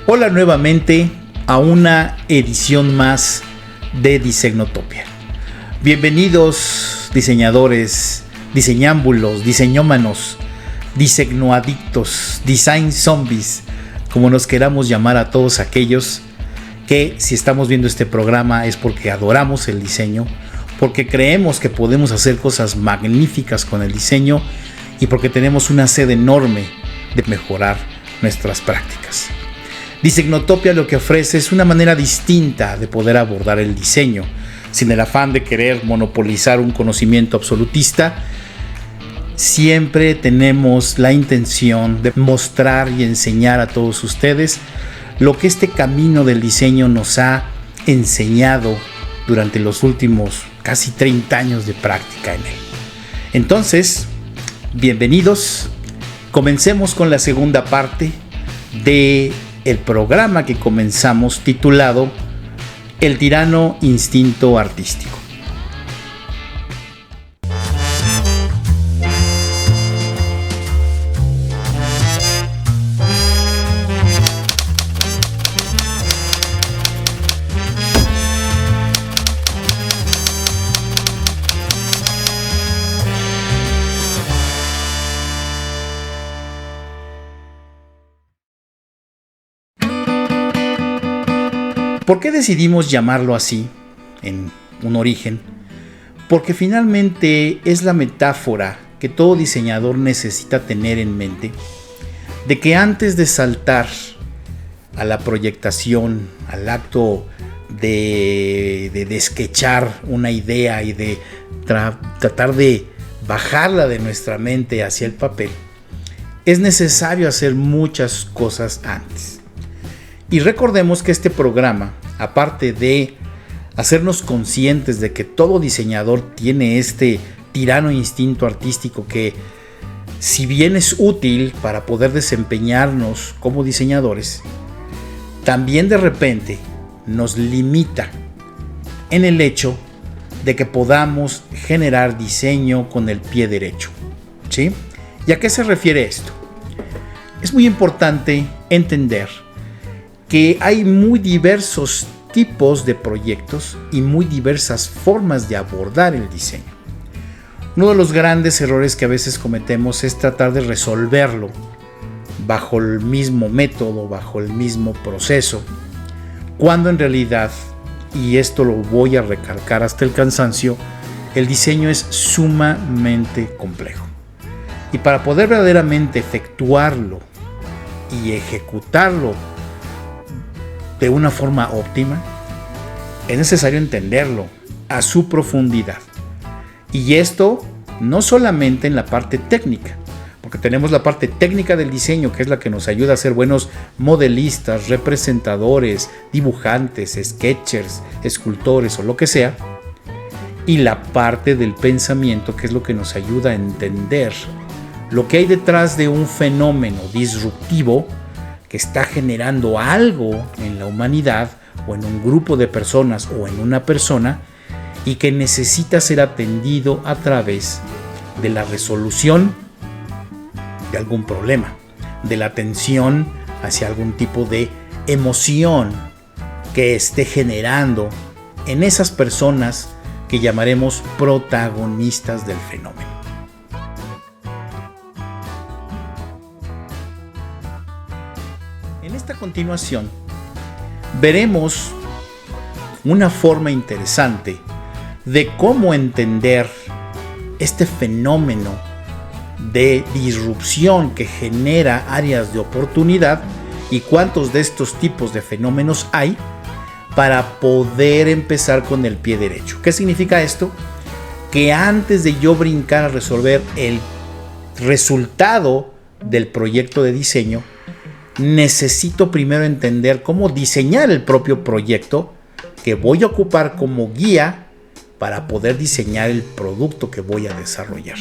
Hola nuevamente a una edición más de Disegnotopia. Bienvenidos diseñadores, diseñámbulos, diseñómanos, disegnoadictos, design zombies, como nos queramos llamar a todos aquellos que si estamos viendo este programa es porque adoramos el diseño, porque creemos que podemos hacer cosas magníficas con el diseño y porque tenemos una sed enorme de mejorar nuestras prácticas. Disegnotopia lo que ofrece es una manera distinta de poder abordar el diseño, sin el afán de querer monopolizar un conocimiento absolutista. Siempre tenemos la intención de mostrar y enseñar a todos ustedes lo que este camino del diseño nos ha enseñado durante los últimos casi 30 años de práctica en él. Entonces, bienvenidos. Comencemos con la segunda parte de el programa que comenzamos titulado El tirano instinto artístico. ¿Por qué decidimos llamarlo así en un origen? Porque finalmente es la metáfora que todo diseñador necesita tener en mente de que antes de saltar a la proyectación, al acto de sketchar una idea y de tratar de bajarla de nuestra mente hacia el papel, es necesario hacer muchas cosas antes. Y recordemos que este programa, aparte de hacernos conscientes de que todo diseñador tiene este tirano instinto artístico que, si bien es útil para poder desempeñarnos como diseñadores, también de repente nos limita en el hecho de que podamos generar diseño con el pie derecho, ¿sí? ¿Y a qué se refiere esto? Es muy importante entender que hay muy diversos tipos de proyectos y muy diversas formas de abordar el diseño. Uno de los grandes errores que a veces cometemos es tratar de resolverlo bajo el mismo método, bajo el mismo proceso, cuando en realidad, y esto lo voy a recalcar hasta el cansancio, el diseño es sumamente complejo. Y para poder verdaderamente efectuarlo y ejecutarlo de una forma óptima, es necesario entenderlo a su profundidad. Y esto no solamente en la parte técnica, porque tenemos la parte técnica del diseño, que es la que nos ayuda a ser buenos modelistas, representadores, dibujantes, sketchers, escultores o lo que sea, y la parte del pensamiento, que es lo que nos ayuda a entender lo que hay detrás de un fenómeno disruptivo que está generando algo en la humanidad o en un grupo de personas o en una persona y que necesita ser atendido a través de la resolución de algún problema, de la atención hacia algún tipo de emoción que esté generando en esas personas que llamaremos protagonistas del fenómeno. En esta continuación veremos una forma interesante de cómo entender este fenómeno de disrupción que genera áreas de oportunidad y cuántos de estos tipos de fenómenos hay para poder empezar con el pie derecho. ¿Qué significa esto? Que antes de yo brincar a resolver el resultado del proyecto de diseño, necesito primero entender cómo diseñar el propio proyecto que voy a ocupar como guía para poder diseñar el producto que voy a desarrollar.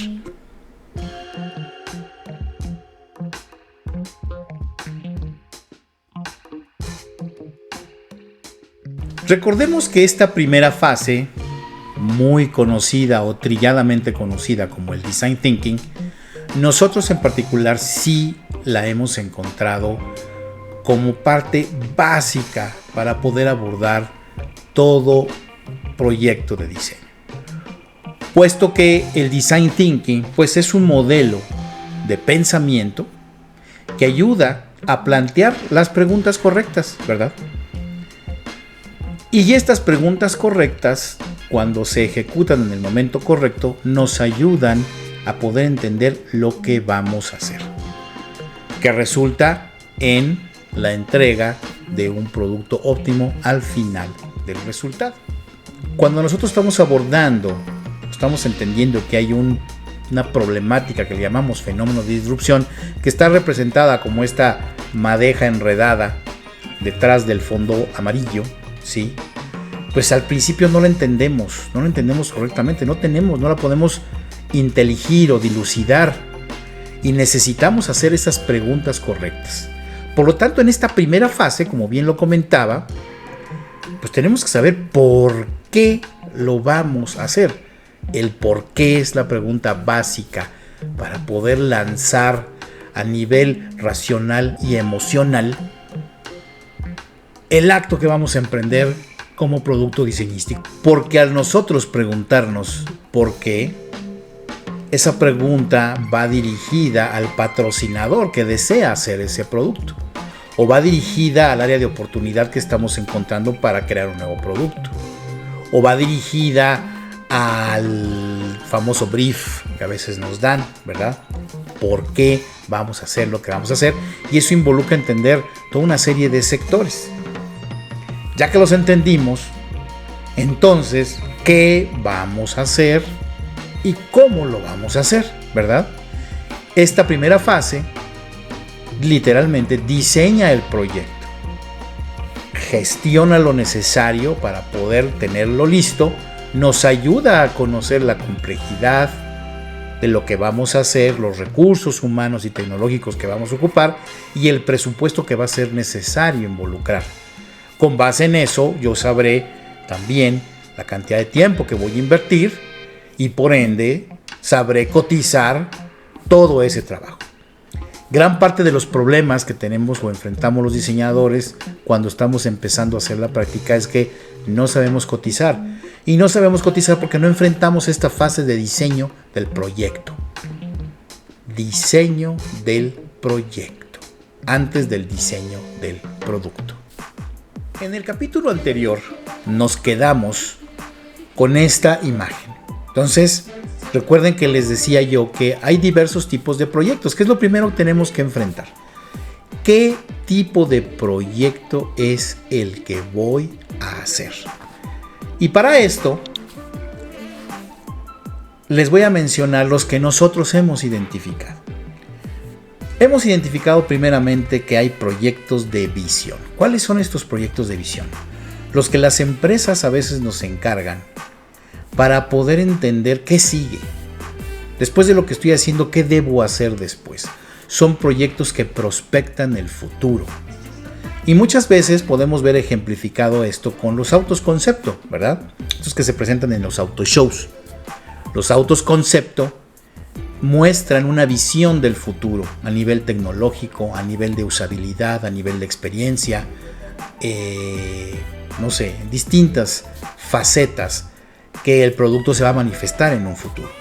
Recordemos que esta primera fase, muy conocida o trilladamente conocida como el Design Thinking, nosotros en particular sí la hemos encontrado como parte básica para poder abordar todo proyecto de diseño. Puesto que el design thinking pues es un modelo de pensamiento que ayuda a plantear las preguntas correctas, ¿verdad? Y estas preguntas correctas, cuando se ejecutan en el momento correcto, nos ayudan a poder entender lo que vamos a hacer, que resulta en la entrega de un producto óptimo al final del resultado. Cuando nosotros estamos abordando, estamos entendiendo que hay una problemática que le llamamos fenómeno de disrupción, que está representada como esta madeja enredada detrás del fondo amarillo, ¿sí? Pues al principio no la entendemos correctamente, no la podemos inteligir o dilucidar, y necesitamos hacer esas preguntas correctas. Por lo tanto, en esta primera fase, como bien lo comentaba, pues tenemos que saber por qué lo vamos a hacer. El por qué es la pregunta básica para poder lanzar a nivel racional y emocional el acto que vamos a emprender como producto diseñístico. Porque al nosotros preguntarnos por qué, esa pregunta va dirigida al patrocinador que desea hacer ese producto, o va dirigida al área de oportunidad que estamos encontrando para crear un nuevo producto, o va dirigida al famoso brief que a veces nos dan, ¿verdad? ¿Por qué vamos a hacer lo que vamos a hacer? Y eso involucra entender toda una serie de sectores. Ya que los entendimos, entonces, ¿qué vamos a hacer y cómo lo vamos a hacer, ¿verdad? Esta primera fase literalmente diseña el proyecto, gestiona lo necesario para poder tenerlo listo, nos ayuda a conocer la complejidad de lo que vamos a hacer, los recursos humanos y tecnológicos que vamos a ocupar y el presupuesto que va a ser necesario involucrar. Con base en eso, yo sabré también la cantidad de tiempo que voy a invertir y por ende sabré cotizar todo ese trabajo. Gran parte de los problemas que tenemos o enfrentamos los diseñadores cuando estamos empezando a hacer la práctica es que no sabemos cotizar. Y no sabemos cotizar porque no enfrentamos esta fase de diseño del proyecto. Diseño del proyecto, antes del diseño del producto. En el capítulo anterior nos quedamos con esta imagen. Entonces, recuerden que les decía yo que hay diversos tipos de proyectos, que es lo primero que tenemos que enfrentar. ¿Qué tipo de proyecto es el que voy a hacer? Y para esto, les voy a mencionar los que nosotros hemos identificado. Hemos identificado primeramente que hay proyectos de visión. ¿Cuáles son estos proyectos de visión? Los que las empresas a veces nos encargan para poder entender qué sigue. Después de lo que estoy haciendo, ¿qué debo hacer después? Son proyectos que prospectan el futuro. Y muchas veces podemos ver ejemplificado esto con los autos concepto, ¿verdad? Estos que se presentan en los auto shows. Los autos concepto muestran una visión del futuro a nivel tecnológico, a nivel de usabilidad, a nivel de experiencia, distintas facetas que el producto se va a manifestar en un futuro.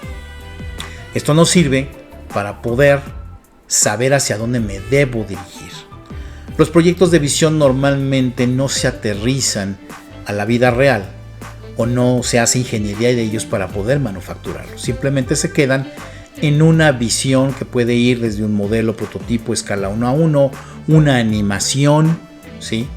Esto nos sirve para poder saber hacia dónde me debo dirigir. Los proyectos de visión normalmente no se aterrizan a la vida real o no se hace ingeniería de ellos para poder manufacturarlos. Simplemente se quedan en una visión que puede ir desde un modelo prototipo escala 1:1, una animación, ¿sí?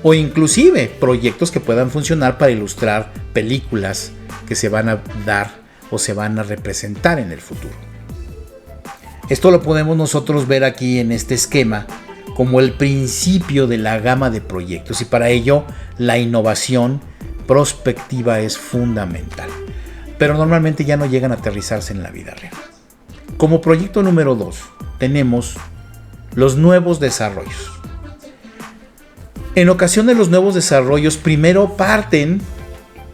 O inclusive proyectos que puedan funcionar para ilustrar películas que se van a dar o se van a representar en el futuro. Esto lo podemos nosotros ver aquí en este esquema como el principio de la gama de proyectos, y para ello la innovación prospectiva es fundamental, pero normalmente ya no llegan a aterrizarse en la vida real. Como proyecto número 2 tenemos los nuevos desarrollos. En ocasiones los nuevos desarrollos primero parten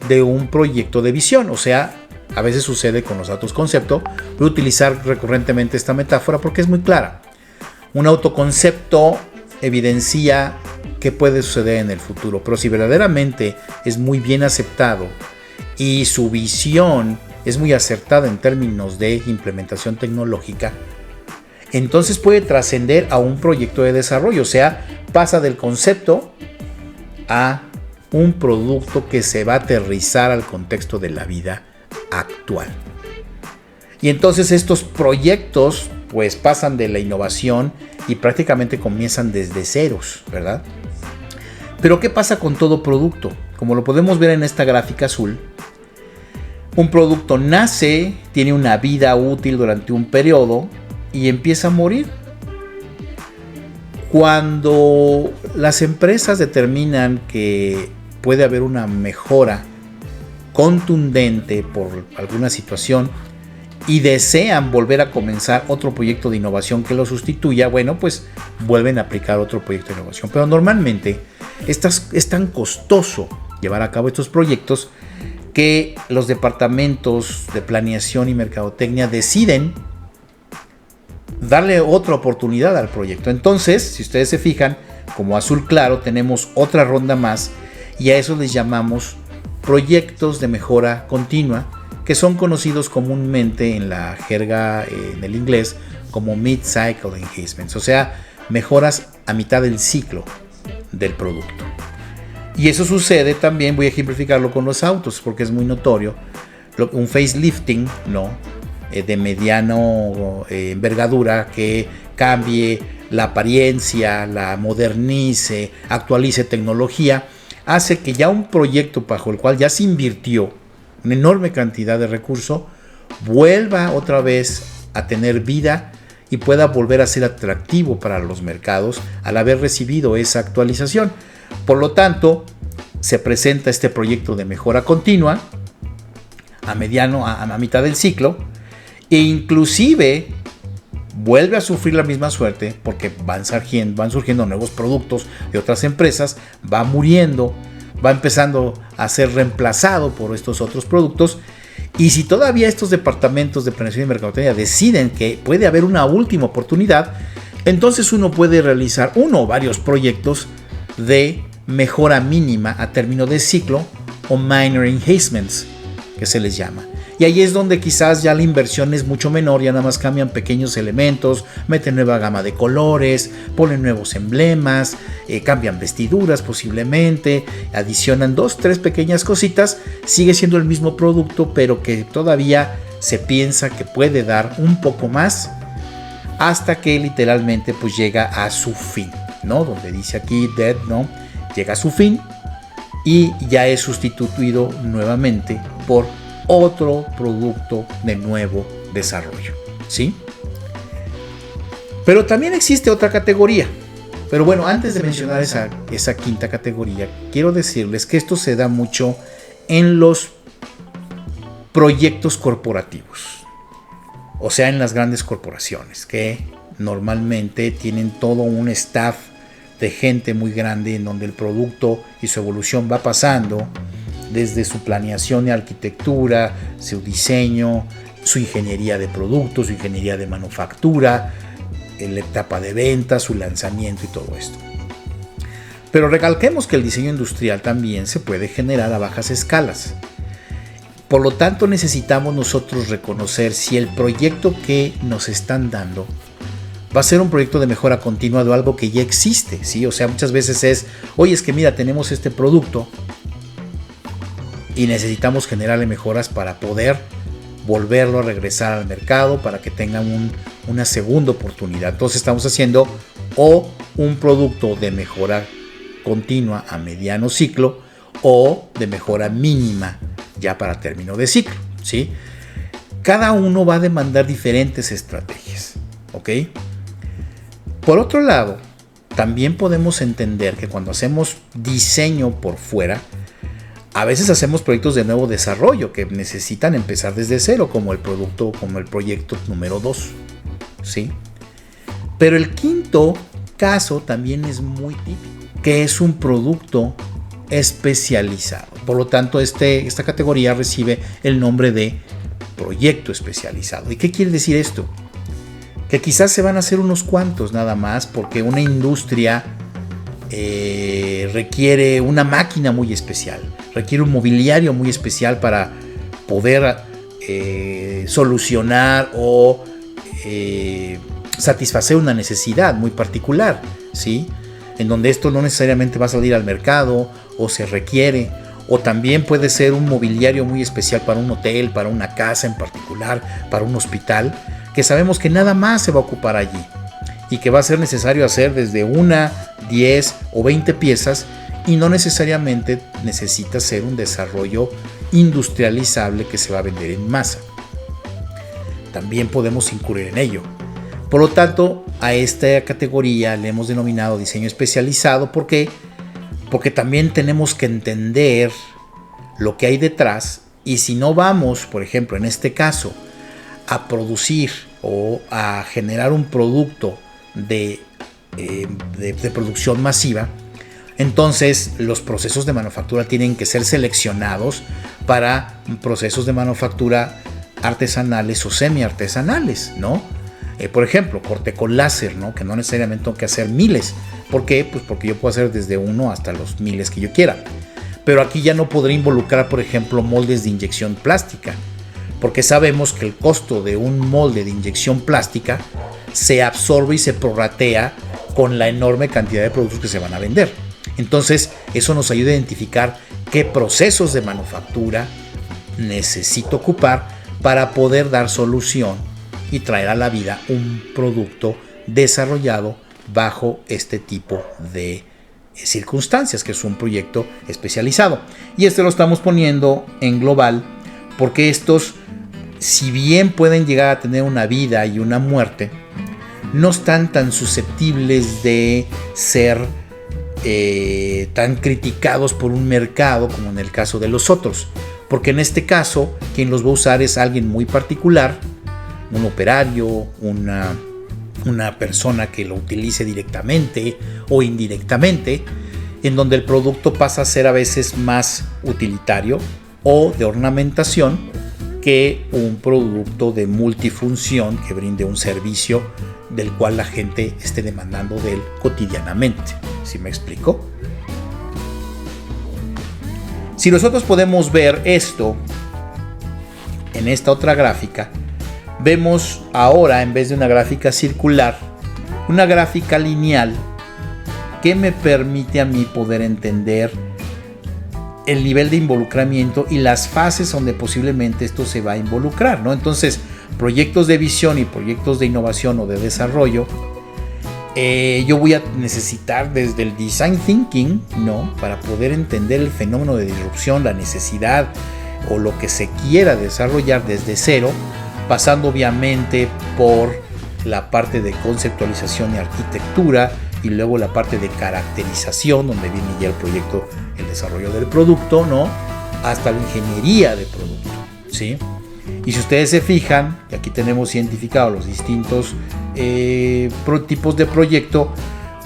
de un proyecto de visión, o sea, a veces sucede con los autos concepto. Voy a utilizar recurrentemente esta metáfora porque es muy clara. Un autoconcepto evidencia qué puede suceder en el futuro, pero si verdaderamente es muy bien aceptado y su visión es muy acertada en términos de implementación tecnológica, entonces puede trascender a un proyecto de desarrollo, o sea, pasa del concepto a un producto que se va a aterrizar al contexto de la vida actual. Y entonces estos proyectos pues pasan de la innovación y prácticamente comienzan desde ceros, ¿verdad? Pero ¿qué pasa con todo producto? Como lo podemos ver en esta gráfica azul, un producto nace, tiene una vida útil durante un periodo y empieza a morir. Cuando las empresas determinan que puede haber una mejora contundente por alguna situación y desean volver a comenzar otro proyecto de innovación que lo sustituya, bueno, pues vuelven a aplicar otro proyecto de innovación. Pero normalmente es tan costoso llevar a cabo estos proyectos que los departamentos de planeación y mercadotecnia deciden darle otra oportunidad al proyecto. Entonces, si ustedes se fijan, como azul claro, tenemos otra ronda más y a eso les llamamos proyectos de mejora continua, que son conocidos comúnmente en la jerga en el inglés como mid-cycle enhancements, o sea, mejoras a mitad del ciclo del producto. Y eso sucede también, voy a ejemplificarlo con los autos porque es muy notorio, un facelifting, ¿no?, de mediano envergadura que cambie la apariencia, la modernice, actualice tecnología, hace que ya un proyecto bajo el cual ya se invirtió una enorme cantidad de recursos vuelva otra vez a tener vida y pueda volver a ser atractivo para los mercados al haber recibido esa actualización. Por lo tanto, se presenta este proyecto de mejora continua a mitad del ciclo, e inclusive vuelve a sufrir la misma suerte porque van surgiendo nuevos productos de otras empresas, va muriendo, va empezando a ser reemplazado por estos otros productos. Y si todavía estos departamentos de planeación y mercadotecnia deciden que puede haber una última oportunidad, entonces uno puede realizar uno o varios proyectos de mejora mínima a término de ciclo o minor enhancements, que se les llama. Y ahí es donde quizás ya la inversión es mucho menor, ya nada más cambian pequeños elementos, meten nueva gama de colores, ponen nuevos emblemas, cambian vestiduras posiblemente, adicionan 2-3 pequeñas cositas, sigue siendo el mismo producto, pero que todavía se piensa que puede dar un poco más hasta que literalmente pues llega a su fin, ¿no? Donde dice aquí dead, ¿no? Llega a su fin y ya es sustituido nuevamente por otro producto de nuevo desarrollo, ¿sí? Pero también existe otra categoría. Pero bueno, antes de mencionar esa quinta categoría, quiero decirles que esto se da mucho en los proyectos corporativos, o sea, en las grandes corporaciones, que normalmente tienen todo un staff de gente muy grande en donde el producto y su evolución va pasando desde su planeación y arquitectura, su diseño, su ingeniería de productos, su ingeniería de manufactura, la etapa de venta, su lanzamiento y todo esto. Pero recalquemos que el diseño industrial también se puede generar a bajas escalas. Por lo tanto, necesitamos nosotros reconocer si el proyecto que nos están dando va a ser un proyecto de mejora continua de algo que ya existe, ¿sí? O sea, muchas veces es, oye, es que mira, tenemos este producto y necesitamos generarle mejoras para poder volverlo a regresar al mercado, para que tengan una segunda oportunidad. Entonces estamos haciendo o un producto de mejora continua a mediano ciclo o de mejora mínima ya para término de ciclo, ¿sí? Cada uno va a demandar diferentes estrategias, ¿ok? Por otro lado, también podemos entender que cuando hacemos diseño por fuera, a veces hacemos proyectos de nuevo desarrollo que necesitan empezar desde cero, como el proyecto número 2, ¿sí? Pero el quinto caso también es muy típico, que es un producto especializado. Por lo tanto, esta categoría recibe el nombre de proyecto especializado. ¿Y qué quiere decir esto? que quizás se van a hacer unos cuantos nada más, porque una industria requiere una máquina muy especial, requiere un mobiliario muy especial para poder solucionar o satisfacer una necesidad muy particular, ¿sí? En donde esto no necesariamente va a salir al mercado o se requiere, o también puede ser un mobiliario muy especial para un hotel, para una casa en particular, para un hospital, que sabemos que nada más se va a ocupar allí y que va a ser necesario hacer desde 1, 10 o 20 piezas, y no necesariamente necesita ser un desarrollo industrializable que se va a vender en masa. También podemos incurrir en ello. Por lo tanto, a esta categoría le hemos denominado diseño especializado. ¿Por qué? Porque también tenemos que entender lo que hay detrás, y si no vamos, por ejemplo, en este caso, a producir o a generar un producto de producción masiva, entonces los procesos de manufactura tienen que ser seleccionados para procesos de manufactura artesanales o semi-artesanales, ¿no? Por ejemplo, corte con láser, ¿no? Que no necesariamente tengo que hacer miles. ¿Por qué? Pues porque yo puedo hacer desde 1 hasta los miles que yo quiera. Pero aquí ya no podré involucrar, por ejemplo, moldes de inyección plástica, porque sabemos que el costo de un molde de inyección plástica se absorbe y se prorratea con la enorme cantidad de productos que se van a vender. Entonces, eso nos ayuda a identificar qué procesos de manufactura necesito ocupar para poder dar solución y traer a la vida un producto desarrollado bajo este tipo de circunstancias, que es un proyecto especializado. Y este lo estamos poniendo en global porque estos, si bien pueden llegar a tener una vida y una muerte, no están tan susceptibles de ser tan criticados por un mercado como en el caso de los otros, porque en este caso quien los va a usar es alguien muy particular, un operario, una persona que lo utilice directamente o indirectamente, en donde el producto pasa a ser a veces más utilitario o de ornamentación que un producto de multifunción que brinde un servicio del cual la gente esté demandando de él cotidianamente. ¿Sí me explico? Si nosotros podemos ver esto en esta otra gráfica, vemos ahora, en vez de una gráfica circular, una gráfica lineal que me permite a mí poder entender el nivel de involucramiento y las fases donde posiblemente esto se va a involucrar, ¿no? Entonces, proyectos de visión y proyectos de innovación o de desarrollo, yo voy a necesitar desde el design thinking, ¿no? Para poder entender el fenómeno de disrupción, la necesidad o lo que se quiera desarrollar desde cero, pasando obviamente por la parte de conceptualización y arquitectura, y luego la parte de caracterización, donde viene ya el proyecto, el desarrollo del producto, ¿no? Hasta la ingeniería de producto, ¿sí? Y si ustedes se fijan, y aquí tenemos identificados los distintos tipos de proyecto,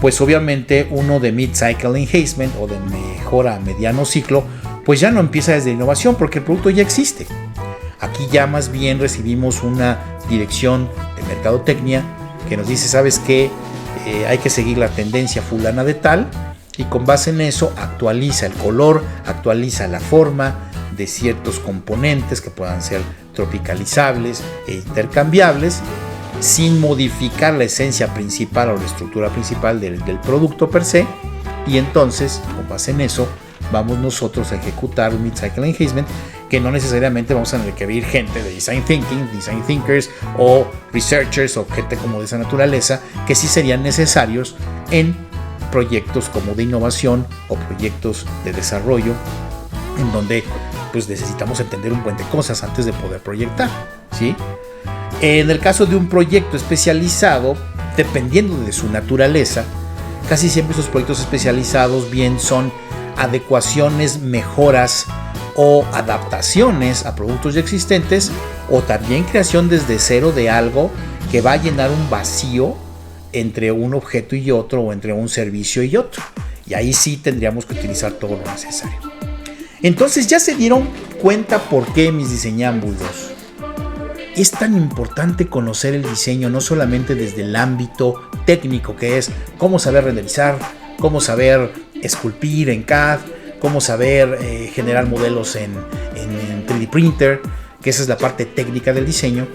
pues obviamente uno de mid-cycle enhancement o de mejora a mediano ciclo, pues ya no empieza desde innovación porque el producto ya existe. Aquí ya más bien recibimos una dirección de mercadotecnia que nos dice, ¿sabes qué? Hay que seguir la tendencia fulana de tal, y con base en eso actualiza el color, actualiza la forma de ciertos componentes que puedan ser tropicalizables e intercambiables, sin modificar la esencia principal o la estructura principal del producto per se. Y entonces, con base en eso, vamos nosotros a ejecutar un mid-cycle enhancement, que no necesariamente vamos a requerir gente de design thinking, design thinkers o researchers o gente como de esa naturaleza, que sí serían necesarios en proyectos como de innovación o proyectos de desarrollo, en donde pues necesitamos entender un buen de cosas antes de poder proyectar, ¿sí? En el caso de un proyecto especializado, dependiendo de su naturaleza, casi siempre esos proyectos especializados bien son adecuaciones, mejoras o adaptaciones a productos ya existentes, o también creación desde cero de algo que va a llenar un vacío entre un objeto y otro, o entre un servicio y otro. Y ahí sí tendríamos que utilizar todo lo necesario. Entonces, ya se dieron cuenta por qué, mis diseñámbulos, Es tan importante conocer el diseño, no solamente desde el ámbito técnico, que es cómo saber renderizar, cómo saber esculpir en CAD, cómo saber generar modelos en 3D printer, que esa es la parte técnica del diseño.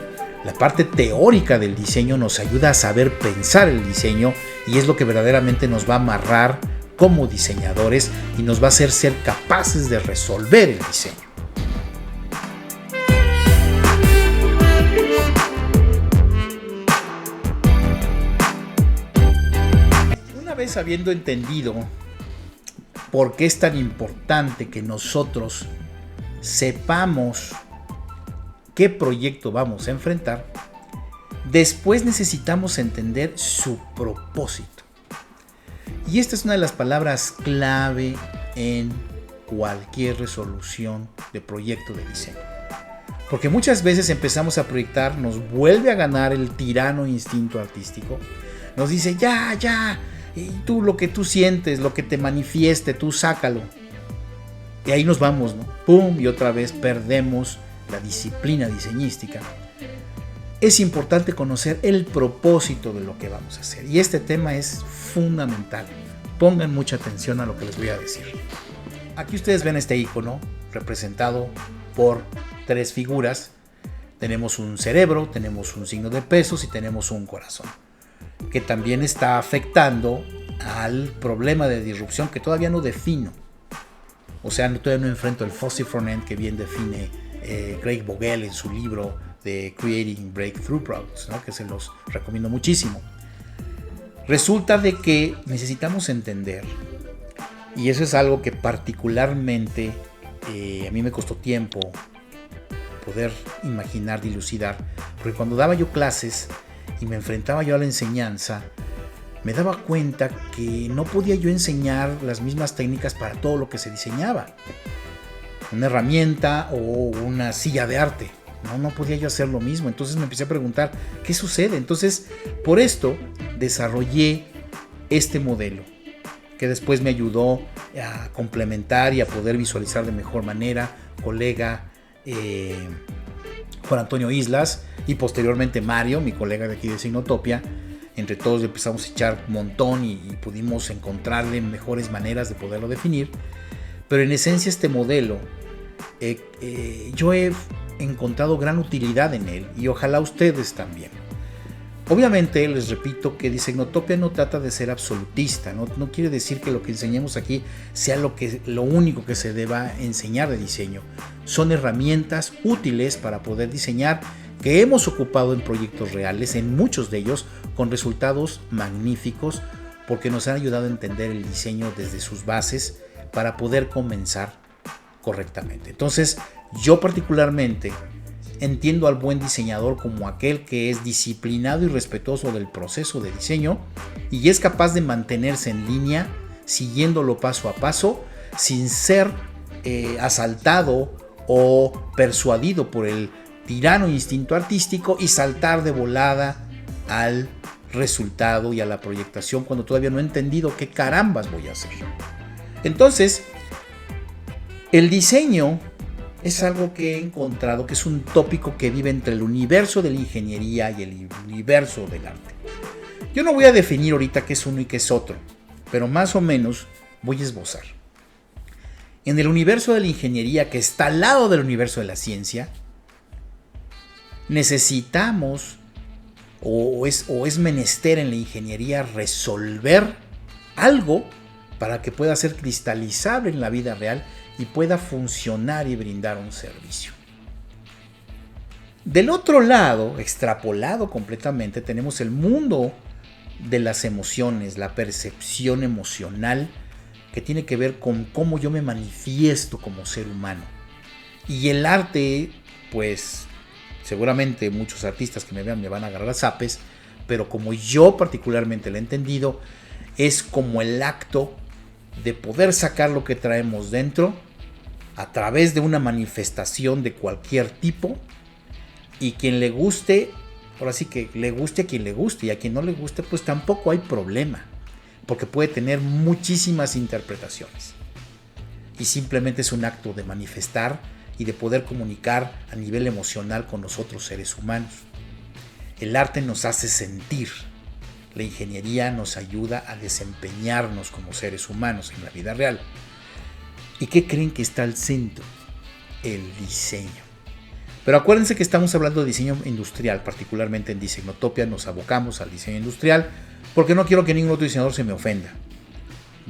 La parte teórica del diseño nos ayuda a saber pensar el diseño y es lo que verdaderamente nos va a amarrar como diseñadores y nos va a hacer ser capaces de resolver el diseño. Una vez habiendo entendido por qué es tan importante que nosotros sepamos qué proyecto vamos a enfrentar, después necesitamos entender su propósito. Y esta es una de las palabras clave en cualquier resolución de proyecto de diseño. Porque muchas veces empezamos a proyectar, nos vuelve a ganar el tirano instinto artístico. Nos dice, ya, y tú lo que tú sientes, lo que te manifieste, tú sácalo. Y ahí nos vamos, ¿no? ¡Pum! Y otra vez perdemos la disciplina diseñística. Es importante conocer el propósito de lo que vamos a hacer. Y este tema es fundamental. Pongan mucha atención a lo que les voy a decir. Aquí ustedes ven este icono representado por 3 figuras. Tenemos un cerebro, tenemos un signo de pesos y tenemos un corazón, que también está afectando al problema de disrupción que todavía no defino. O sea, todavía no enfrento el fuzzy front-end que bien define Craig Vogel en su libro de Creating Breakthrough Products, ¿no? Que se los recomiendo muchísimo. Resulta de que necesitamos entender, y eso es algo que particularmente a mí me costó tiempo poder imaginar, dilucidar, porque cuando daba yo clases y me enfrentaba yo a la enseñanza, me daba cuenta que no podía yo enseñar las mismas técnicas para todo lo que se diseñaba. Una herramienta o una silla de arte. No podía yo hacer lo mismo. Entonces me empecé a preguntar, ¿qué sucede? Entonces, por esto, desarrollé este modelo, que después me ayudó a complementar y a poder visualizar de mejor manera, colega Juan Antonio Islas y posteriormente Mario, mi colega de aquí de Signotopia. Entre todos empezamos a echar un montón y pudimos encontrarle mejores maneras de poderlo definir. Pero en esencia este modelo, yo he encontrado gran utilidad en él y ojalá ustedes también. Obviamente les repito que Designotopia no trata de ser absolutista, no quiere decir que lo que enseñemos aquí sea lo único que se deba enseñar de diseño. Son herramientas útiles para poder diseñar que hemos ocupado en proyectos reales, en muchos de ellos con resultados magníficos, porque nos han ayudado a entender el diseño desde sus bases para poder comenzar correctamente. Entonces, yo particularmente entiendo al buen diseñador como aquel que es disciplinado y respetuoso del proceso de diseño y es capaz de mantenerse en línea, siguiéndolo paso a paso, sin ser asaltado o persuadido por el tirano instinto artístico y saltar de volada al resultado y a la proyectación cuando todavía no he entendido qué carambas voy a hacer. Entonces, el diseño es algo que he encontrado que es un tópico que vive entre el universo de la ingeniería y el universo del arte. Yo no voy a definir ahorita qué es uno y qué es otro, pero más o menos voy a esbozar. En el universo de la ingeniería, que está al lado del universo de la ciencia, necesitamos o es menester en la ingeniería resolver algo para que pueda ser cristalizable en la vida real y pueda funcionar y brindar un servicio. Del otro lado, extrapolado completamente, tenemos el mundo de las emociones, la percepción emocional, que tiene que ver con cómo yo me manifiesto como ser humano. Y el arte, pues seguramente muchos artistas que me vean me van a agarrar a zapes, pero como yo particularmente lo he entendido, es como el acto de poder sacar lo que traemos dentro a través de una manifestación de cualquier tipo, y quien le guste, ahora sí que le guste a quien le guste, y a quien no le guste pues tampoco hay problema, porque puede tener muchísimas interpretaciones y simplemente es un acto de manifestar y de poder comunicar a nivel emocional con nosotros seres humanos. El arte nos hace sentir. La ingeniería nos ayuda a desempeñarnos como seres humanos en la vida real. ¿Y qué creen que está al centro? El diseño. Pero acuérdense que estamos hablando de diseño industrial, particularmente en Disegnotopia nos abocamos al diseño industrial, porque no quiero que ningún otro diseñador se me ofenda.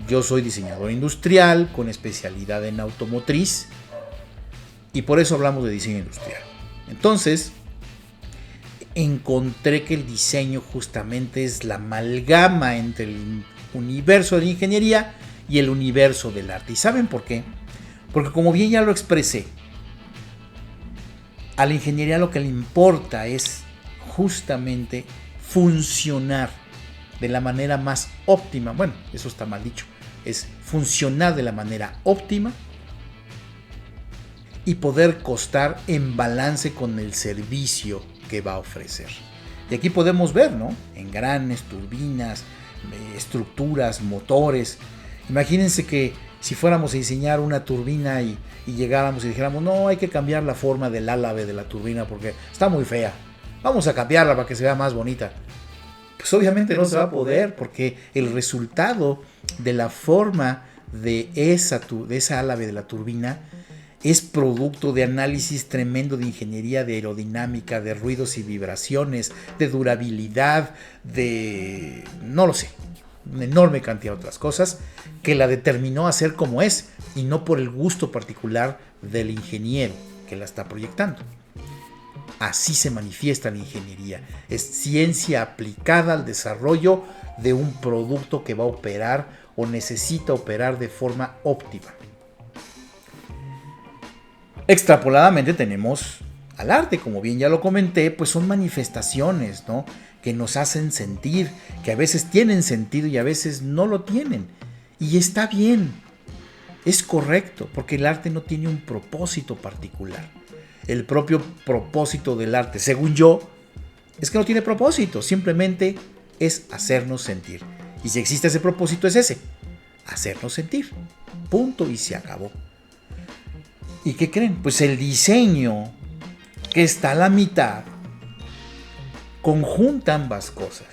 Yo soy diseñador industrial con especialidad en automotriz y por eso hablamos de diseño industrial. Entonces, encontré que el diseño justamente es la amalgama entre el universo de la ingeniería y el universo del arte. ¿Y saben por qué? Porque como bien ya lo expresé, a la ingeniería lo que le importa es justamente funcionar de la manera más óptima. Bueno, eso está mal dicho. Es funcionar de la manera óptima y poder costar en balance con el servicio que va a ofrecer. Y aquí podemos ver, ¿no? Engranes, turbinas, estructuras, motores. Imagínense que si fuéramos a diseñar una turbina y llegáramos y dijéramos, no, hay que cambiar la forma del álave de la turbina porque está muy fea. Vamos a cambiarla para que se vea más bonita. Pues obviamente no se va a poder porque el resultado de la forma de esa álave de la turbina es producto de análisis tremendo de ingeniería, de aerodinámica, de ruidos y vibraciones, de durabilidad, de no lo sé, una enorme cantidad de otras cosas que la determinó a ser como es y no por el gusto particular del ingeniero que la está proyectando. Así se manifiesta la ingeniería. Es ciencia aplicada al desarrollo de un producto que va a operar o necesita operar de forma óptima. Extrapoladamente tenemos al arte, como bien ya lo comenté, pues son manifestaciones, ¿no?, que nos hacen sentir, que a veces tienen sentido y a veces no lo tienen. Y está bien, es correcto, porque el arte no tiene un propósito particular. El propio propósito del arte, según yo, es que no tiene propósito, simplemente es hacernos sentir. Y si existe ese propósito es ese, hacernos sentir. Punto y se acabó. ¿Y qué creen? Pues el diseño, que está a la mitad, conjunta ambas cosas.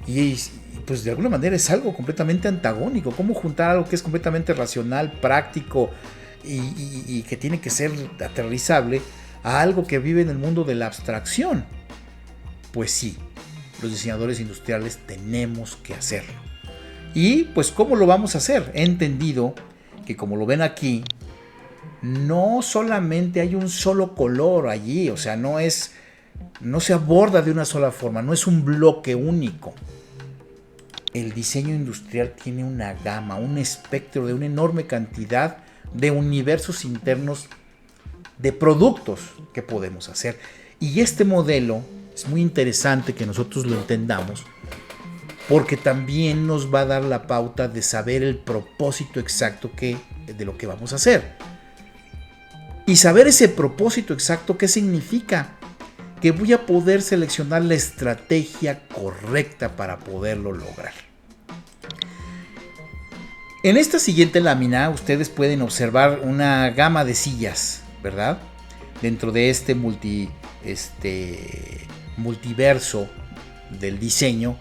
Y pues de alguna manera es algo completamente antagónico. ¿Cómo juntar algo que es completamente racional, práctico y que tiene que ser aterrizable a algo que vive en el mundo de la abstracción? Pues sí, los diseñadores industriales tenemos que hacerlo. Y pues ¿cómo lo vamos a hacer? He entendido que, como lo ven aquí, no solamente hay un solo color allí, o sea, no se aborda de una sola forma, no es un bloque único. El diseño industrial tiene una gama, un espectro de una enorme cantidad de universos internos de productos que podemos hacer. Y este modelo es muy interesante que nosotros lo entendamos, porque también nos va a dar la pauta de saber el propósito exacto de lo que vamos a hacer. Y saber ese propósito exacto, ¿qué significa? Que voy a poder seleccionar la estrategia correcta para poderlo lograr. En esta siguiente lámina ustedes pueden observar una gama de sillas, ¿verdad? Dentro de este multiverso del diseño,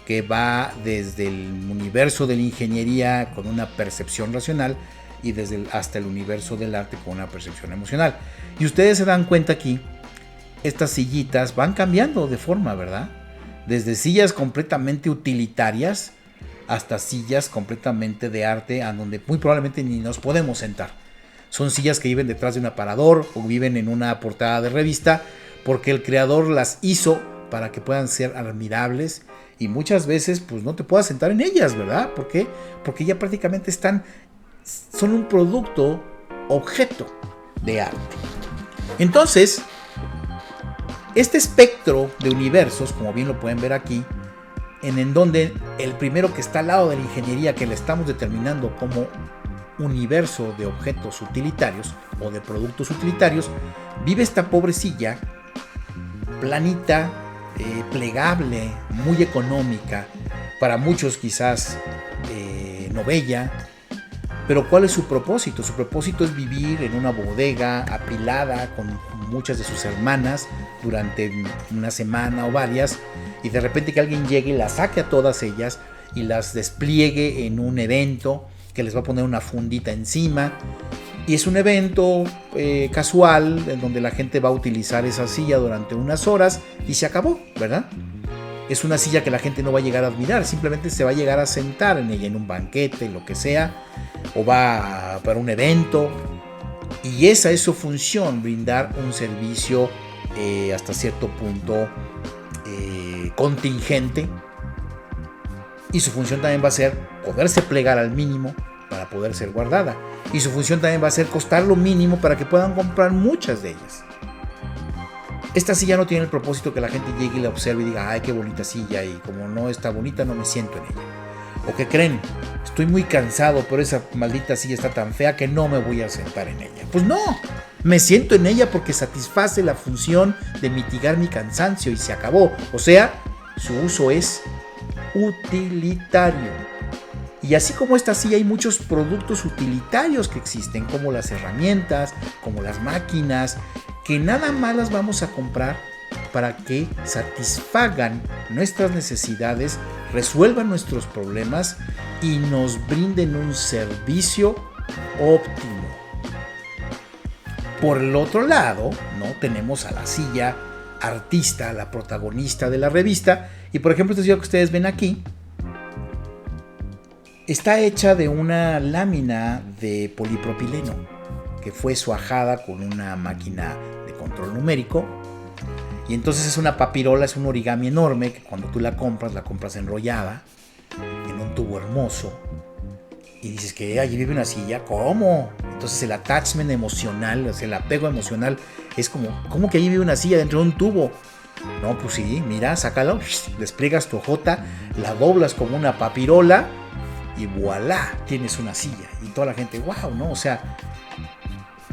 que va desde el universo de la ingeniería con una percepción racional y hasta el universo del arte con una percepción emocional. Y ustedes se dan cuenta aquí, estas sillitas van cambiando de forma, ¿verdad? Desde sillas completamente utilitarias hasta sillas completamente de arte, a donde muy probablemente ni nos podemos sentar. Son sillas que viven detrás de un aparador o viven en una portada de revista, porque el creador las hizo para que puedan ser admirables y muchas veces pues no te puedas sentar en ellas, ¿verdad? ¿Por qué? Porque ya prácticamente son un producto, objeto de arte. Entonces, este espectro de universos, como bien lo pueden ver aquí, en donde el primero que está al lado de la ingeniería, que le estamos determinando como universo de objetos utilitarios o de productos utilitarios, vive esta pobre silla planita, plegable, muy económica, para muchos quizás no bella, Pero ¿cuál es su propósito? Su propósito es vivir en una bodega apilada con muchas de sus hermanas durante una semana o varias, y de repente que alguien llegue y las saque a todas ellas y las despliegue en un evento que les va a poner una fundita encima. Y es un evento casual en donde la gente va a utilizar esa silla durante unas horas y se acabó, ¿verdad? Es una silla que la gente no va a llegar a admirar, simplemente se va a llegar a sentar en ella, en un banquete, lo que sea, o va para un evento. Y esa es su función, brindar un servicio hasta cierto punto contingente. Y su función también va a ser poderse plegar al mínimo para poder ser guardada. Y su función también va a ser costar lo mínimo para que puedan comprar muchas de ellas. Esta silla no tiene el propósito que la gente llegue y la observe y diga, ay, qué bonita silla, y como no está bonita no me siento en ella. ¿O qué creen? Estoy muy cansado, pero esa maldita silla está tan fea que no me voy a sentar en ella. Pues no, me siento en ella porque satisface la función de mitigar mi cansancio y se acabó. O sea, su uso es utilitario. Y así como esta silla hay muchos productos utilitarios que existen, como las herramientas, como las máquinas, que nada más las vamos a comprar para que satisfagan nuestras necesidades, resuelvan nuestros problemas y nos brinden un servicio óptimo. Por el otro lado, ¿no? Tenemos a la silla artista, la protagonista de la revista. Y por ejemplo, esta silla que ustedes ven aquí está hecha de una lámina de polipropileno que fue suajada con una máquina de control numérico. Y entonces es una papirola, es un origami enorme que cuando tú la compras enrollada en un tubo hermoso. Y dices que allí vive una silla, ¿cómo? Entonces el attachment emocional, o sea, el apego emocional es como, ¿cómo que allí vive una silla dentro de un tubo? No, pues sí, mira, sácalo, despliegas tu hojota, la doblas como una papirola y voilà, tienes una silla. Y toda la gente, wow, ¿no? O sea,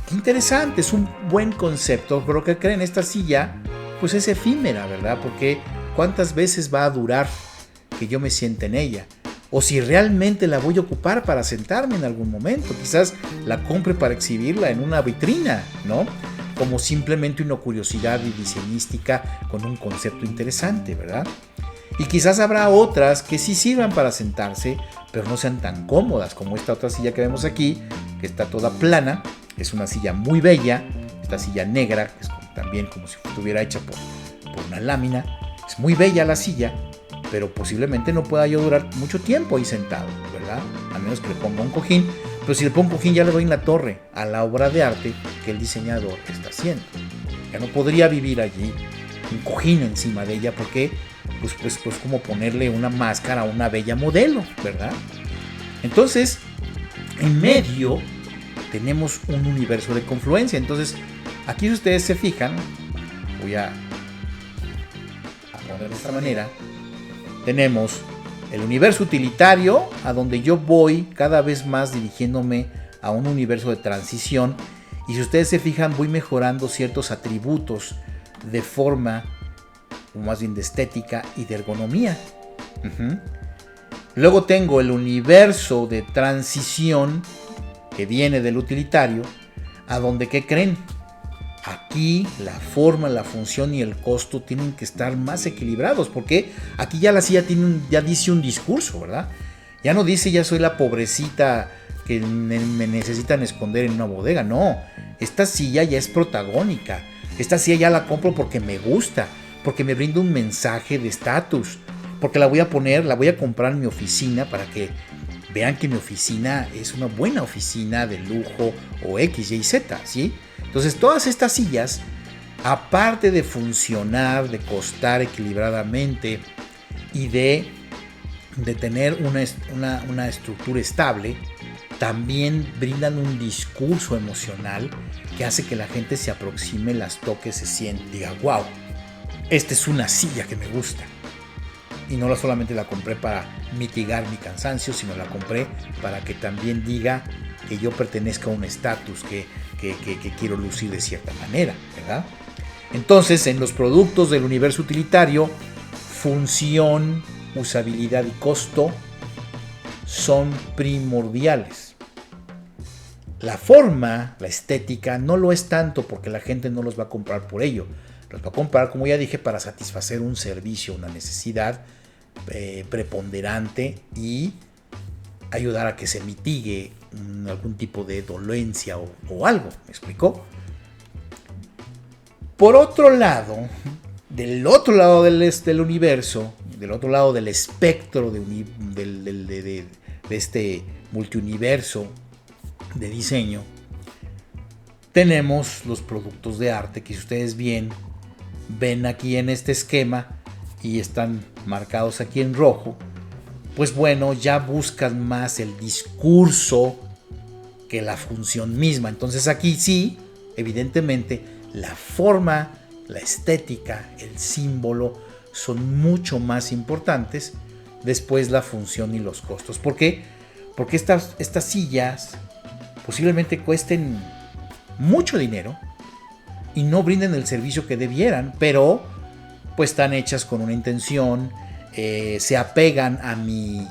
qué interesante, es un buen concepto, pero ¿qué creen? Esta silla, pues es efímera, ¿verdad? Porque ¿cuántas veces va a durar que yo me siente en ella? O si realmente la voy a ocupar para sentarme en algún momento. Quizás la compre para exhibirla en una vitrina, ¿no? Como simplemente una curiosidad diseñística con un concepto interesante, ¿verdad? Y quizás habrá otras que sí sirvan para sentarse, pero no sean tan cómodas como esta otra silla que vemos aquí, que está toda plana. Es una silla muy bella, esta silla negra, que es también como si estuviera hecha por una lámina. Es muy bella la silla, pero posiblemente no pueda yo durar mucho tiempo ahí sentado, ¿verdad? A menos que le ponga un cojín. Pero si le pongo un cojín ya le doy en la torre a la obra de arte que el diseñador está haciendo. Ya no podría vivir allí un cojín encima de ella porque pues como ponerle una máscara a una bella modelo, ¿verdad? Entonces, en medio tenemos un universo de confluencia. Entonces, aquí si ustedes se fijan, voy a poner de esta manera, tenemos el universo utilitario, a donde yo voy cada vez más dirigiéndome a un universo de transición. Y si ustedes se fijan, voy mejorando ciertos atributos de forma, o más bien de estética y de ergonomía. Luego tengo el universo de transición que viene del utilitario, a donde, ¿qué creen? Aquí la forma, la función y el costo tienen que estar más equilibrados, porque aquí ya la silla ya dice un discurso, ¿verdad? Ya no dice ya soy la pobrecita que me necesitan esconder en una bodega. No, esta silla ya es protagónica. Esta silla ya la compro porque me gusta, porque me brinda un mensaje de estatus, porque la voy a comprar en mi oficina para que vean que mi oficina es una buena oficina de lujo o X, Y, Z, ¿sí? Entonces todas estas sillas, aparte de funcionar, de costar equilibradamente y de tener una estructura estable, también brindan un discurso emocional que hace que la gente se aproxime, las toque, se siente, diga, wow, esta es una silla que me gusta. Y no solamente la compré para mitigar mi cansancio, sino la compré para que también diga que yo pertenezco a un estatus, que quiero lucir de cierta manera, ¿verdad? Entonces, en los productos del universo utilitario, función, usabilidad y costo son primordiales. La forma, la estética, no lo es tanto porque la gente no los va a comprar por ello. Los va a comprar, como ya dije, para satisfacer un servicio, una necesidad preponderante y ayudar a que se mitigue algún tipo de dolencia o algo. ¿Me explicó? Por otro lado, del otro lado del universo, del otro lado del espectro de este multiuniverso de diseño, tenemos los productos de arte que, si ustedes ven aquí en este esquema y están marcados aquí en rojo, pues bueno, ya buscan más el discurso que la función misma. Entonces aquí sí, evidentemente, la forma, la estética, el símbolo son mucho más importantes. Después la función y los costos. ¿Por qué? Porque estas sillas posiblemente cuesten mucho dinero y no brinden el servicio que debieran, pero pues están hechas con una intención, se apegan a mi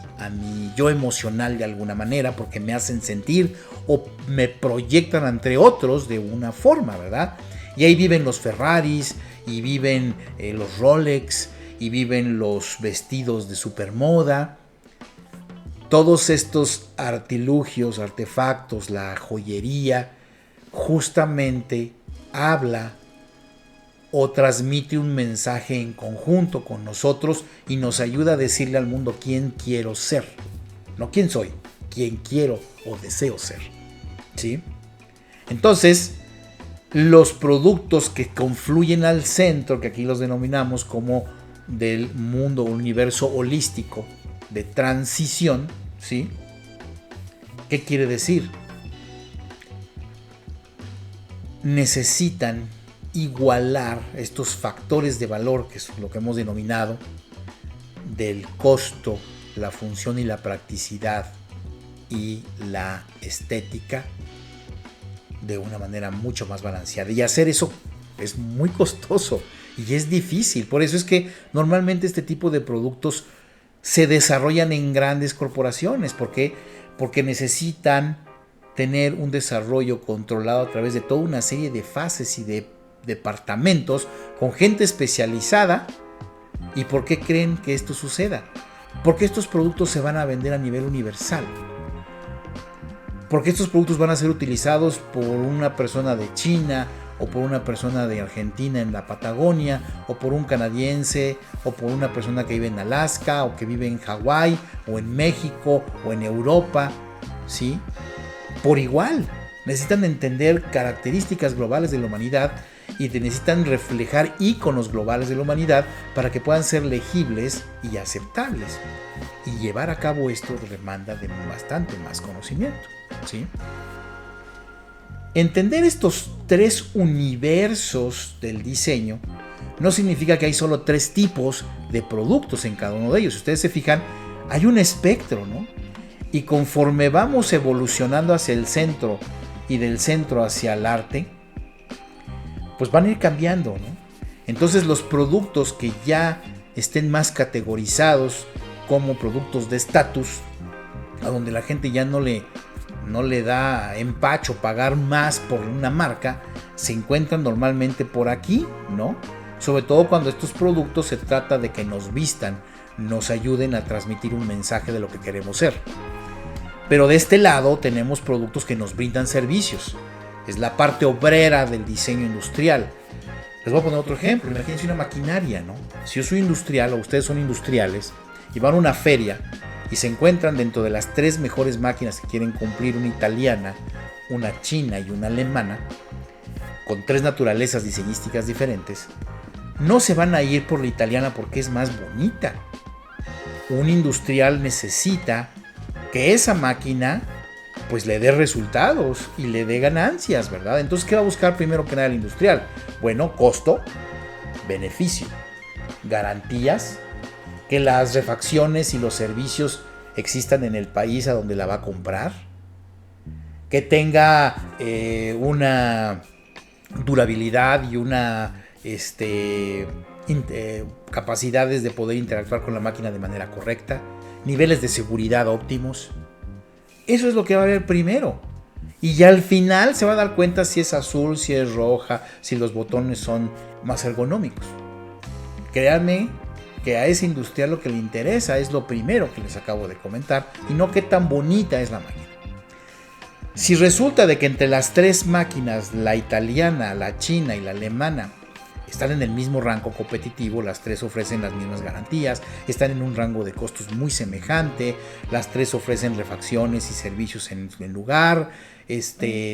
yo emocional de alguna manera, porque me hacen sentir o me proyectan entre otros de una forma, ¿verdad? Y ahí viven los Ferraris, y viven los Rolex, y viven los vestidos de supermoda. Todos estos artilugios, artefactos, la joyería, justamente habla o transmite un mensaje en conjunto con nosotros y nos ayuda a decirle al mundo quién quiero ser. No quién soy, quién quiero o deseo ser. ¿Sí? Entonces, los productos que confluyen al centro, que aquí los denominamos como del mundo, universo holístico de transición, ¿sí? ¿Qué quiere decir? Necesitan igualar estos factores de valor, que es lo que hemos denominado del costo, la función y la practicidad y la estética, de una manera mucho más balanceada. Y hacer eso es muy costoso y es difícil. Por eso es que normalmente este tipo de productos se desarrollan en grandes corporaciones. ¿Por qué? Porque necesitan tener un desarrollo controlado a través de toda una serie de fases y de departamentos con gente especializada. ¿Y por qué creen que esto suceda? Porque estos productos se van a vender a nivel universal. Porque estos productos van a ser utilizados por una persona de China, o por una persona de Argentina en la Patagonia, o por un canadiense, o por una persona que vive en Alaska, o que vive en Hawái, o en México, o en Europa, ¿sí? Por igual, necesitan entender características globales de la humanidad y necesitan reflejar íconos globales de la humanidad para que puedan ser legibles y aceptables. Y llevar a cabo esto demanda de bastante más conocimiento, ¿sí? Entender estos tres universos del diseño no significa que hay solo tres tipos de productos en cada uno de ellos. Si ustedes se fijan, hay un espectro, ¿no? Y conforme vamos evolucionando hacia el centro y del centro hacia el arte, pues van a ir cambiando, ¿no? Entonces los productos que ya estén más categorizados como productos de estatus, a donde la gente ya no le da empacho pagar más por una marca, se encuentran normalmente por aquí, ¿no? Sobre todo cuando estos productos se trata de que nos vistan, nos ayuden a transmitir un mensaje de lo que queremos ser. Pero de este lado tenemos productos que nos brindan servicios. Es la parte obrera del diseño industrial. Les voy a poner otro ejemplo. Imagínense una maquinaria, ¿no? Si yo soy industrial o ustedes son industriales y van a una feria y se encuentran dentro de las tres mejores máquinas que quieren cumplir, una italiana, una china y una alemana, con tres naturalezas diseñísticas diferentes, no se van a ir por la italiana porque es más bonita. Un industrial necesita que esa máquina pues le dé resultados y le dé ganancias, ¿verdad? Entonces, ¿qué va a buscar primero que nada el industrial? Bueno, costo, beneficio, garantías, que las refacciones y los servicios existan en el país a donde la va a comprar, que tenga una durabilidad y una capacidades de poder interactuar con la máquina de manera correcta, niveles de seguridad óptimos. Eso es lo que va a haber primero. Y ya al final se va a dar cuenta si es azul, si es roja, si los botones son más ergonómicos. Créanme que a ese industrial lo que le interesa es lo primero que les acabo de comentar y no qué tan bonita es la máquina. Si resulta de que entre las tres máquinas, la italiana, la china y la alemana, están en el mismo rango competitivo, las tres ofrecen las mismas garantías, están en un rango de costos muy semejante, las tres ofrecen refacciones y servicios en lugar,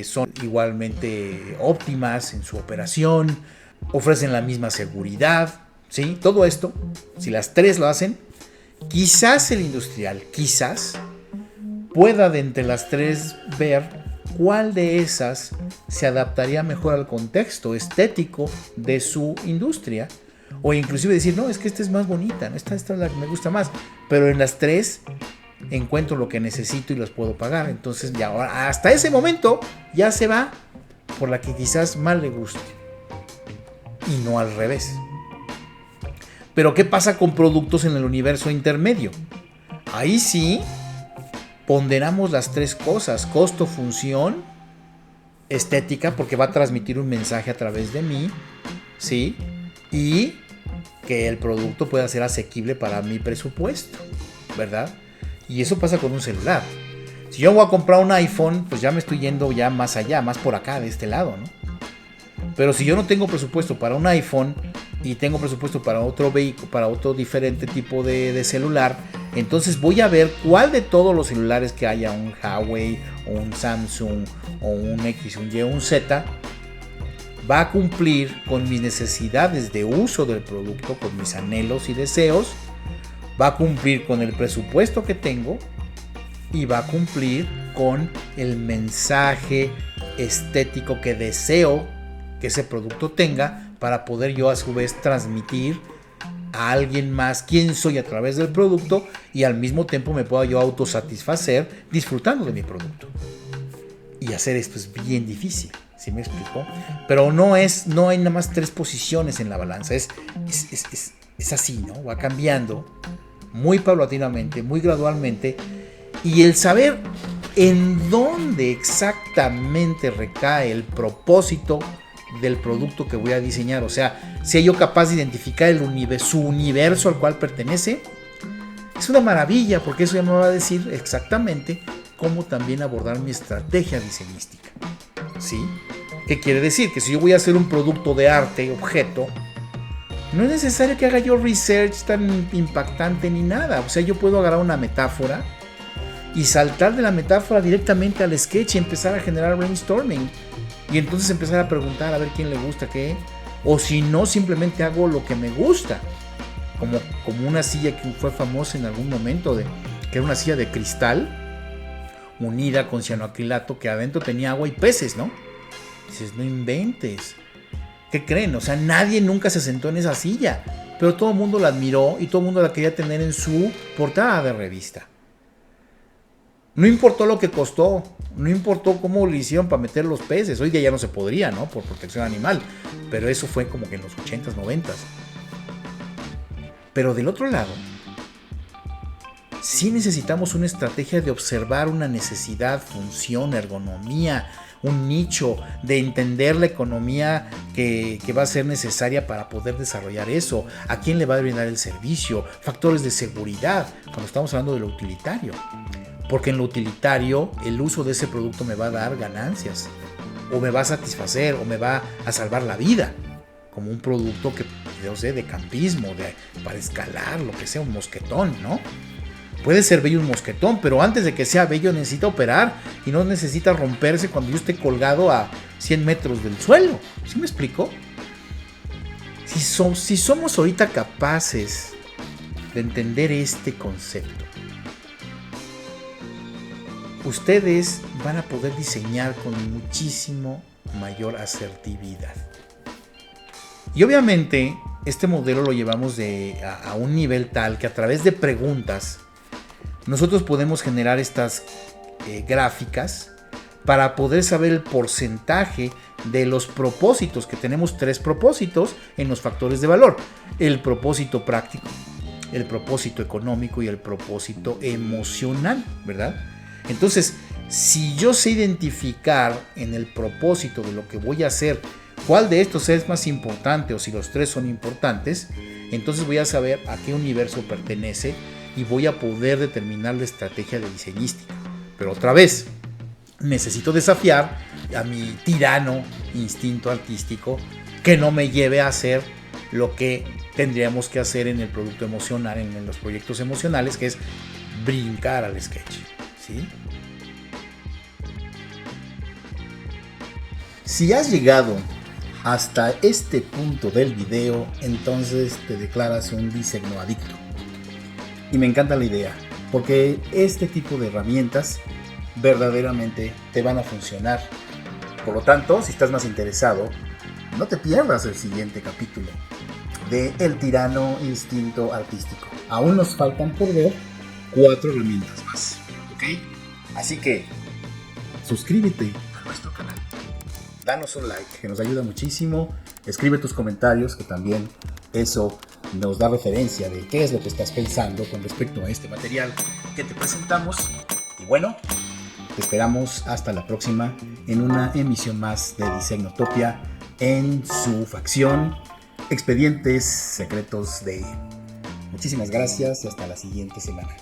son igualmente óptimas en su operación, ofrecen la misma seguridad, ¿sí? Todo esto, si las tres lo hacen, quizás el industrial, pueda de entre las tres ver cuál de esas se adaptaría mejor al contexto estético de su industria, o inclusive decir, no, es que esta es más bonita, esta es la que me gusta más, pero en las tres encuentro lo que necesito y las puedo pagar. Entonces ya hasta ese momento ya se va por la que quizás más le guste y no al revés. Pero ¿qué pasa con productos en el universo intermedio? Ahí sí ponderamos las tres cosas: costo, función, estética, porque va a transmitir un mensaje a través de mí, ¿sí? Y que el producto pueda ser asequible para mi presupuesto, ¿verdad? Y eso pasa con un celular. Si yo voy a comprar un iPhone, pues ya me estoy yendo ya más allá, más por acá, de este lado, ¿no? Pero si yo no tengo presupuesto para un iPhone y tengo presupuesto para otro vehículo, para otro diferente tipo de celular, entonces voy a ver cuál de todos los celulares que haya, un Huawei o un Samsung o un X, un Y, un Z, va a cumplir con mis necesidades de uso del producto, con mis anhelos y deseos, va a cumplir con el presupuesto que tengo y va a cumplir con el mensaje estético que deseo que ese producto tenga, para poder yo a su vez transmitir a alguien más quién soy a través del producto, y al mismo tiempo me pueda yo autosatisfacer disfrutando de mi producto. Y hacer esto es bien difícil, ¿sí me explico? Pero no hay nada más tres posiciones en la balanza, es así, ¿no? Va cambiando muy paulatinamente, muy gradualmente, y el saber en dónde exactamente recae el propósito del producto que voy a diseñar, o sea, si yo capaz de identificar su universo al cual pertenece, es una maravilla, porque eso ya me va a decir exactamente cómo también abordar mi estrategia diseñística, ¿sí? ¿Qué quiere decir? Que si yo voy a hacer un producto de arte, objeto, no es necesario que haga yo research tan impactante ni nada. O sea, yo puedo agarrar una metáfora y saltar de la metáfora directamente al sketch y empezar a generar brainstorming. Y entonces empezar a preguntar a ver quién le gusta qué. O si no, simplemente hago lo que me gusta. Como una silla que fue famosa en algún momento, que era una silla de cristal unida con cianoacrilato, que adentro tenía agua y peces, ¿no? Dices, no inventes. ¿Qué creen? O sea, nadie nunca se sentó en esa silla, pero todo el mundo la admiró y todo el mundo la quería tener en su portada de revista. No importó lo que costó, no importó cómo lo hicieron para meter los peces. Hoy día ya no se podría, ¿no? Por protección animal, pero eso fue como que en los 80s, 90s. Pero del otro lado, sí necesitamos una estrategia de observar una necesidad, función, ergonomía, un nicho, de entender la economía que va a ser necesaria para poder desarrollar eso, a quién le va a brindar el servicio, factores de seguridad, cuando estamos hablando de lo utilitario. Porque en lo utilitario el uso de ese producto me va a dar ganancias, o me va a satisfacer, o me va a salvar la vida, como un producto que, yo sé, de campismo, para escalar, lo que sea, un mosquetón, ¿no? Puede ser bello un mosquetón, pero antes de que sea bello necesita operar y no necesita romperse cuando yo esté colgado a 100 metros del suelo. ¿Sí me explico? Si somos ahorita capaces de entender este concepto, ustedes van a poder diseñar con muchísimo mayor asertividad. Y obviamente este modelo lo llevamos a un nivel tal que a través de preguntas nosotros podemos generar estas gráficas para poder saber el porcentaje de los propósitos, que tenemos 3 propósitos en los factores de valor: el propósito práctico, el propósito económico y el propósito emocional, ¿verdad? Entonces, Si yo sé identificar en el propósito de lo que voy a hacer cuál de estos es más importante o si los tres son importantes, entonces voy a saber a qué universo pertenece y voy a poder determinar la estrategia de diseñística. Pero otra vez, necesito desafiar a mi tirano instinto artístico que no me lleve a hacer lo que tendríamos que hacer en el producto emocional, en los proyectos emocionales, que es brincar al sketch, ¿sí? Si has llegado hasta este punto del video, entonces te declaras un diseño adicto. Y me encanta la idea, porque este tipo de herramientas verdaderamente te van a funcionar. Por lo tanto, si estás más interesado, no te pierdas el siguiente capítulo de El tirano instinto artístico. Aún nos faltan por ver 4 herramientas más, ¿ok? Así que suscríbete a nuestro canal, danos un like, que nos ayuda muchísimo. Escribe tus comentarios, que también eso nos da referencia de qué es lo que estás pensando con respecto a este material que te presentamos. Y bueno, te esperamos hasta la próxima en una emisión más de Disegnotopia en su facción Expedientes Secretos de. Muchísimas gracias y hasta la siguiente semana.